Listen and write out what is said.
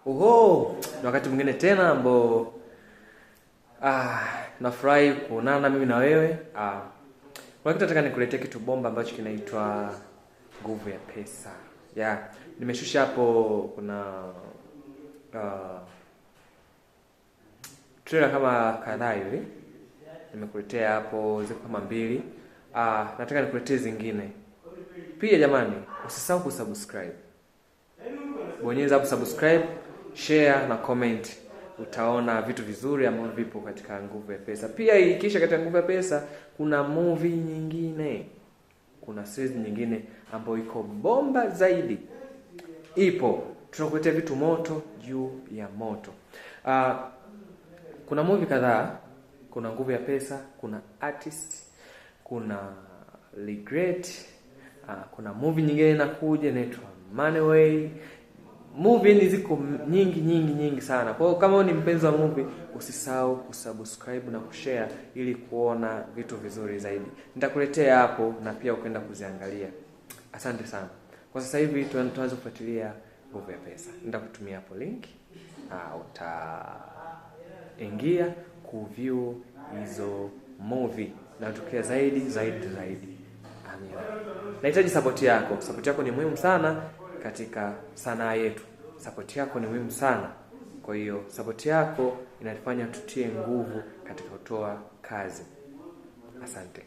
Oho, ni wakati mwingine tena ambao nafurahi kuonana mimi na wewe. Kwa kitu nataka nikuletee kitu bomba ambacho kinaitwa nguvu ya pesa. Nimeshusha hapo kuna trailer kama kadhaa hivi. Nimekuletea hapo ziko kama 2. Nataka nikuletee zingine. Pia jamani, usisahau kusubscribe. Bonyeza hapo subscribe, share na comment. Utaona vitu vizuri ambavyo vipo katika nguvu ya pesa. Pia ikisha katika nguvu ya pesa kuna movie nyingine. Kuna series nyingine ambayo iko bomba zaidi. Ipo. Tunakuletea vitu moto juu ya moto. Kuna movie kadhaa, kuna nguvu ya pesa, kuna artist, kuna regret, kuna movie nyingine inakuja inaitwa Money Way. Movie ni ziko nyingi sana. Kwa hiyo kama wewe ni mpenzi wa movie, usisahau kusubscribe na kushare ili kuona vitu vizuri zaidi. Nitakuletea hapo na pia ukaenda kuziangalia. Asante sana. Kwa sasa hivi tuanze kufuatilia nguvu ya pesa. Nitakutumia hapo link. Utaingia kuview hizo movie na tukia zaidi. Amina. Nahitaji support yako. Support yako ni muhimu sana katika sanaa yetu. Support yako ni muhimu sana. Kwa hiyo support yako inatufanya tutie nguvu katika kutoa kazi. Asante.